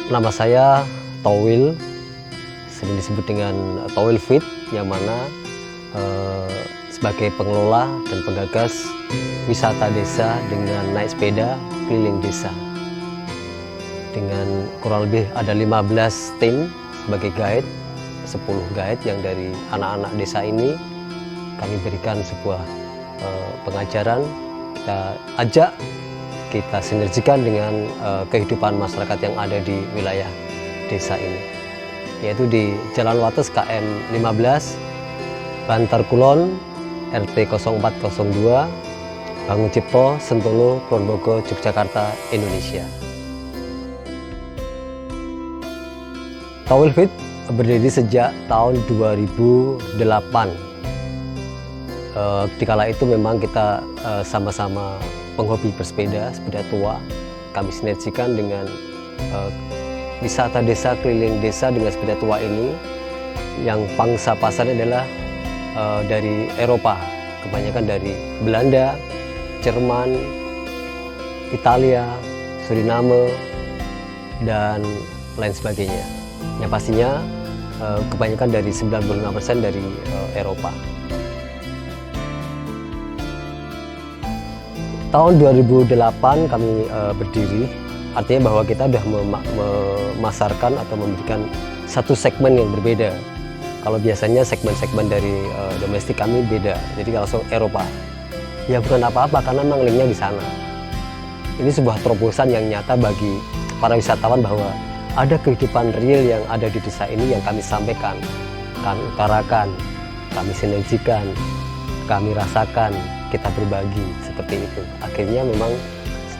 Nama saya Towil, sering disebut dengan Towil Fit, yang mana sebagai pengelola dan penggagas wisata desa dengan naik sepeda keliling desa. Dengan kurang lebih ada 15 tim sebagai guide, 10 guide yang dari anak-anak desa ini kami berikan sebuah pengajaran, kita ajak, kita sinergikan dengan kehidupan masyarakat yang ada di wilayah desa ini, yaitu di Jalan Wates KM 15, Bantar Kulon, RT 0402, Bangun Cipto, Sentolo, Kulonprogo, Yogyakarta, Indonesia. Towil Fit berdiri sejak tahun 2008. Dikala itu memang kita sama-sama penghobi bersepeda, sepeda tua. Kami sinergikan dengan wisata desa, keliling desa dengan sepeda tua ini, yang pangsa pasarnya adalah dari Eropa, kebanyakan dari Belanda, Jerman, Italia, Suriname, dan lain sebagainya. Yang pastinya kebanyakan dari 95% dari Eropa. Tahun 2008 kami berdiri, artinya bahwa kita sudah memasarkan atau memberikan satu segmen yang berbeda. Kalau biasanya segmen-segmen dari domestik kami beda, jadi langsung Eropa. Ya bukan apa-apa, karena memang linknya di sana. Ini sebuah terobosan yang nyata bagi para wisatawan bahwa ada kehidupan real yang ada di desa ini yang kami sampaikan, kami utarakan, kami sinergikan, kami rasakan, kita berbagi, seperti itu. Akhirnya memang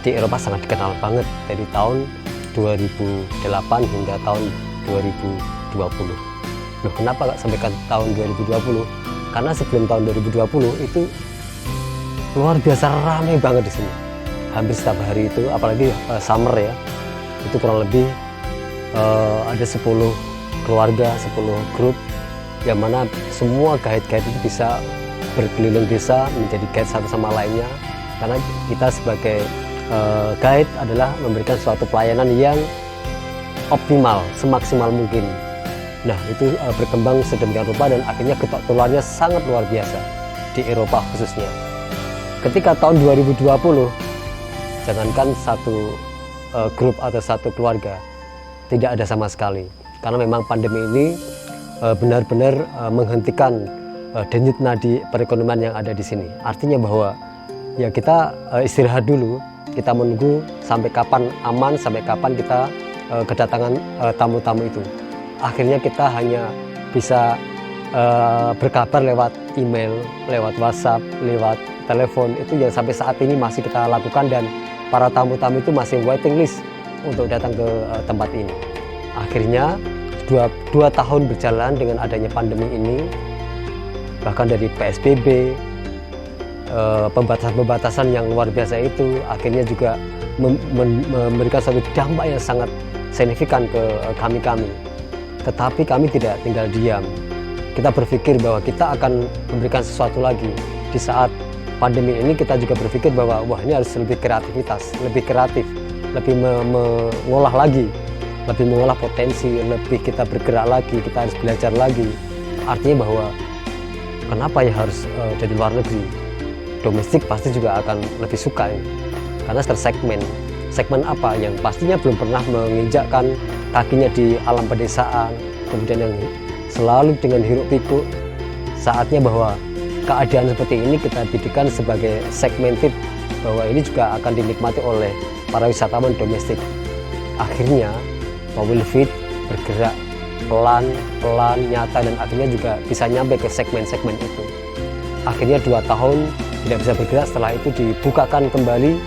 di Eropa sangat dikenal banget dari tahun 2008 hingga tahun 2020. Loh, kenapa sampai ke tahun 2020? Karena sebelum tahun 2020 itu luar biasa ramai banget di sini. Hampir setiap hari itu, apalagi summer ya, itu kurang lebih ada 10 keluarga, 10 grup, yang mana semua guide-guide itu bisa berkeliling desa menjadi guide satu sama lainnya, karena kita sebagai guide adalah memberikan suatu pelayanan yang optimal, semaksimal mungkin. Nah, itu berkembang sedemikian rupa dan akhirnya getok tularnya sangat luar biasa di Eropa khususnya. Ketika tahun 2020, jangankan satu grup atau satu keluarga, tidak ada sama sekali, karena memang pandemi ini benar-benar menghentikan denyut nadi perekonomian yang ada di sini. Artinya bahwa ya kita istirahat dulu, kita menunggu sampai kapan aman, sampai kapan kita kedatangan tamu-tamu itu. Akhirnya kita hanya bisa berkabar lewat email, lewat WhatsApp, lewat telepon, itu yang sampai saat ini masih kita lakukan, dan para tamu-tamu itu masih waiting list untuk datang ke tempat ini. Akhirnya dua tahun berjalan dengan adanya pandemi ini, bahkan dari PSBB, pembatasan-pembatasan yang luar biasa itu akhirnya juga memberikan satu dampak yang sangat signifikan ke kami. Tetapi kami tidak tinggal diam. Kita berpikir bahwa kita akan memberikan sesuatu lagi. Di saat pandemi ini kita juga berpikir bahwa wah, ini harus lebih kreativitas, lebih kreatif, lebih mengolah lagi, lebih mengolah potensi, lebih kita bergerak lagi, kita harus belajar lagi. Artinya bahwa kenapa ya harus dari luar negeri? Domestik pasti juga akan lebih suka ini, karena tersegmen. Segmen apa yang pastinya belum pernah menginjakkan kakinya di alam pedesaan, kemudian yang selalu dengan hiruk pikuk. Saatnya bahwa keadaan seperti ini kita jadikan sebagai segmented, bahwa ini juga akan dinikmati oleh para wisatawan domestik. Akhirnya Towil Fit bergerak pelan-pelan, nyata, dan akhirnya juga bisa nyampe ke segmen-segmen itu. Akhirnya 2 tahun tidak bisa bergerak, setelah itu dibukakan kembali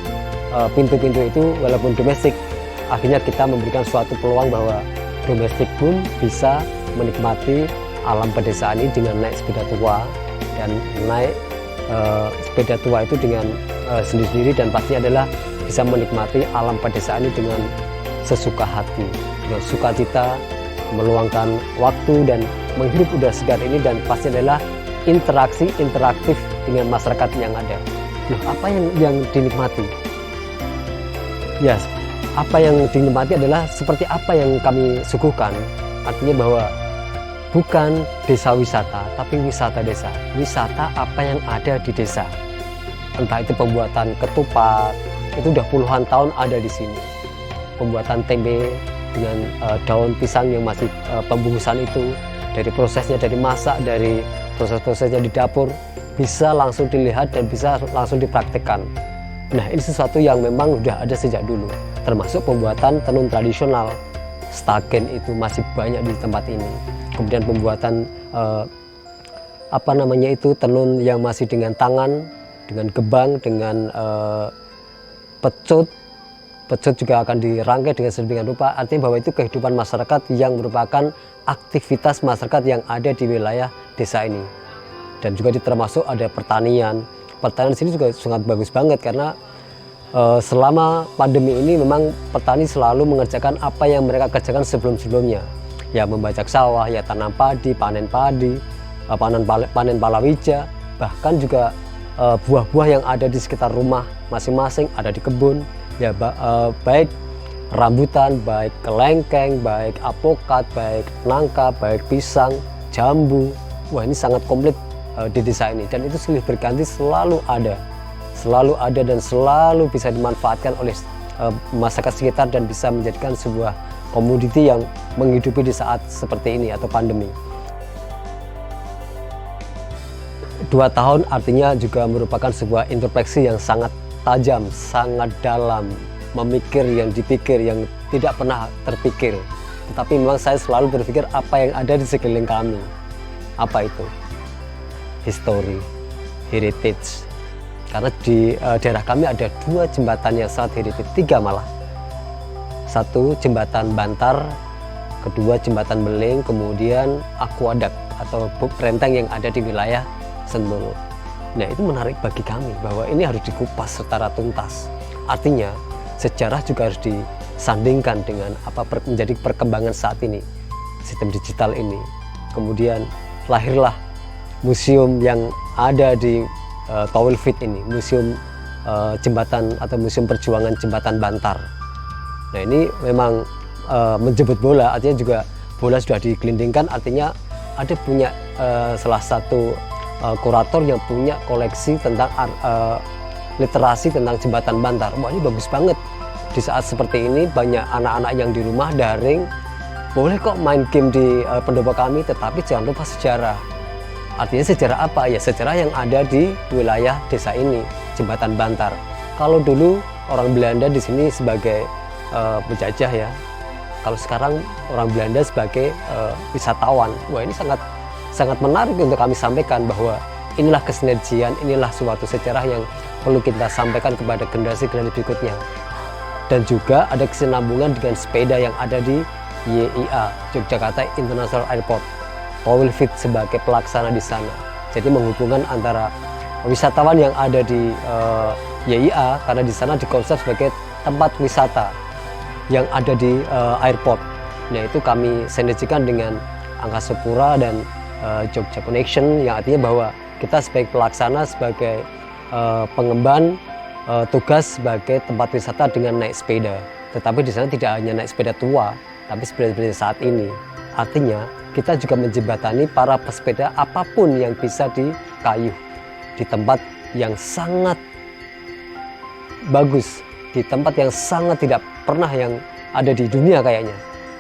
pintu-pintu itu walaupun domestik. Akhirnya kita memberikan suatu peluang bahwa domestik pun bisa menikmati alam pedesaan ini dengan naik sepeda tua, dan naik sepeda tua itu dengan sendiri-sendiri, dan pastinya adalah bisa menikmati alam pedesaan ini dengan sesuka hati, dengan sukacita, meluangkan waktu dan menghirup udara segar ini, dan pasti adalah interaksi interaktif dengan masyarakat yang ada. Loh, apa yang dinikmati? Ya, apa yang dinikmati adalah seperti apa yang kami suguhkan. Artinya bahwa bukan desa wisata, tapi wisata desa. Wisata apa yang ada di desa. Entah itu pembuatan ketupat, itu udah puluhan tahun ada di sini. Pembuatan tempe dengan daun pisang yang masih pembungkusan itu, dari prosesnya, dari masak, dari proses-prosesnya di dapur, bisa langsung dilihat dan bisa langsung dipraktikkan. Nah, ini sesuatu yang memang udah ada sejak dulu, termasuk pembuatan tenun tradisional. Stagen itu masih banyak di tempat ini. Kemudian pembuatan tenun yang masih dengan tangan, dengan gebang, dengan pecut. Pecut juga akan dirangkai dengan sedemikian rupa. Artinya bahwa itu kehidupan masyarakat yang merupakan aktivitas masyarakat yang ada di wilayah desa ini. Dan juga termasuk ada pertanian. Pertanian di sini juga sangat bagus banget karena selama pandemi ini memang petani selalu mengerjakan apa yang mereka kerjakan sebelum-sebelumnya. Ya membajak sawah, ya tanam padi, panen palawija, bahkan juga buah-buah yang ada di sekitar rumah masing-masing, ada di kebun, ya baik rambutan, baik kelengkeng, baik apokat, baik nangka, baik pisang, jambu. Wah, ini sangat komplit di desa ini, dan itu silih berganti selalu ada dan selalu bisa dimanfaatkan oleh masyarakat sekitar dan bisa menjadikan sebuah komoditi yang menghidupi di saat seperti ini atau pandemi. 2 tahun artinya juga merupakan sebuah introspeksi yang sangat tajam, sangat dalam, memikir yang dipikir yang tidak pernah terpikir. Tetapi memang saya selalu berpikir apa yang ada di sekeliling kami. Apa itu? History, heritage. Karena di daerah kami ada 2 jembatan yang sangat heritage, 3 malah. 1 jembatan Bantar, kedua jembatan Beling, kemudian aquaduct atau renteng yang ada di wilayah Sentul. Nah, itu menarik bagi kami bahwa ini harus dikupas secara tuntas. Artinya sejarah juga harus disandingkan dengan apa menjadi perkembangan saat ini, sistem digital ini. Kemudian lahirlah museum yang ada di Towelfit ini, museum jembatan atau museum perjuangan jembatan Bantar. Nah, ini memang menjemput bola, artinya juga bola sudah digelindingkan, artinya ada punya salah satu kurator yang punya koleksi tentang literasi tentang jembatan Bantar. Wah, ini bagus banget. Di saat seperti ini banyak anak-anak yang di rumah daring, boleh kok main game di pendopo kami, tetapi jangan lupa sejarah. Artinya sejarah apa? Ya sejarah yang ada di wilayah desa ini, jembatan Bantar. Kalau dulu orang Belanda di sini sebagai penjajah ya. Kalau sekarang orang Belanda sebagai wisatawan. Wah, ini sangat menarik untuk kami sampaikan bahwa inilah kesinergian, inilah suatu sejarah yang perlu kita sampaikan kepada generasi-generasi berikutnya. Dan juga ada kesinambungan dengan sepeda yang ada di YIA, Yogyakarta International Airport. Towelfit sebagai pelaksana di sana. Jadi menghubungkan antara wisatawan yang ada di YIA, karena di sana dikonsep sebagai tempat wisata yang ada di airport. Nah, itu kami sinergikan dengan Angkasa Pura dan Jogja Connection, yang artinya bahwa kita sebagai pelaksana, sebagai pengemban tugas sebagai tempat wisata dengan naik sepeda. Tetapi di sana tidak hanya naik sepeda tua, tapi sepeda-sepeda saat ini. Artinya kita juga menjembatani para pesepeda apapun yang bisa dikayuh di tempat yang sangat bagus, di tempat yang sangat tidak pernah yang ada di dunia kayaknya.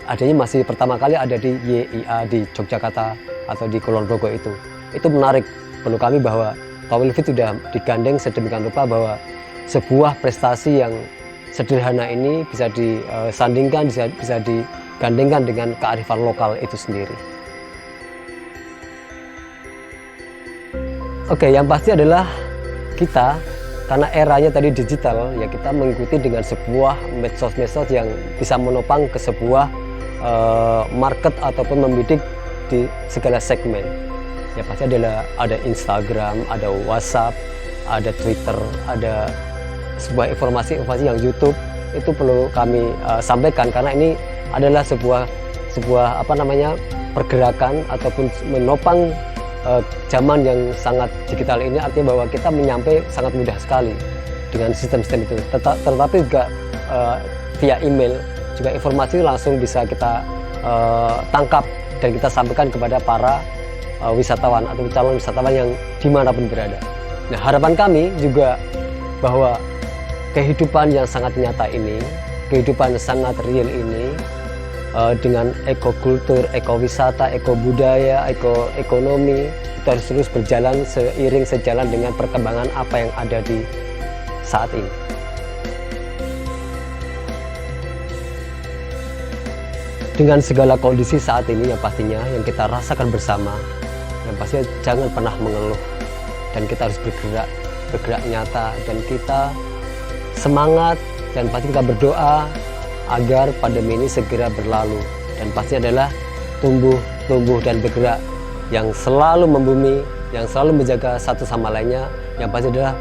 Adanya masih pertama kali ada di YIA di Yogyakarta atau di Kulon Progo itu. Itu menarik perlu kami bahwa Towelfit sudah digandeng sedemikian rupa bahwa sebuah prestasi yang sederhana ini bisa disandingkan, bisa digandengkan dengan kearifan lokal itu sendiri. Oke, yang pasti adalah kita, karena eranya tadi digital, ya kita mengikuti dengan sebuah medsos-medsos yang bisa menopang ke sebuah market ataupun membidik di segala segmen. Ya pasti ada Instagram, ada WhatsApp, ada Twitter, ada sebuah informasi-informasi yang YouTube, itu perlu kami sampaikan karena ini adalah sebuah pergerakan ataupun menopang zaman yang sangat digital ini. Artinya bahwa kita menyampai sangat mudah sekali. dengan sistem-sistem itu. Tetapi juga via email juga informasi langsung bisa kita tangkap dan kita sampaikan kepada para wisatawan atau calon wisatawan yang dimanapun berada. Nah, harapan kami juga bahwa kehidupan yang sangat nyata ini, kehidupan yang sangat real ini, dengan ekokultur, ekowisata, ekobudaya, ekonomi, itu harus terus berjalan seiring sejalan dengan perkembangan apa yang ada di saat ini. Dengan segala kondisi saat ini yang pastinya yang kita rasakan bersama, yang pastinya jangan pernah mengeluh, dan kita harus bergerak nyata, dan kita semangat, dan pasti kita berdoa agar pandemi ini segera berlalu, dan pasti adalah tumbuh dan bergerak yang selalu membumi, yang selalu menjaga satu sama lainnya, yang pasti adalah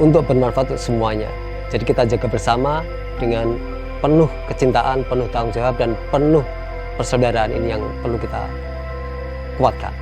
untuk bermanfaat untuk semuanya. Jadi kita jaga bersama dengan penuh kecintaan, penuh tanggung jawab, dan penuh persaudaraan ini yang perlu kita kuatkan.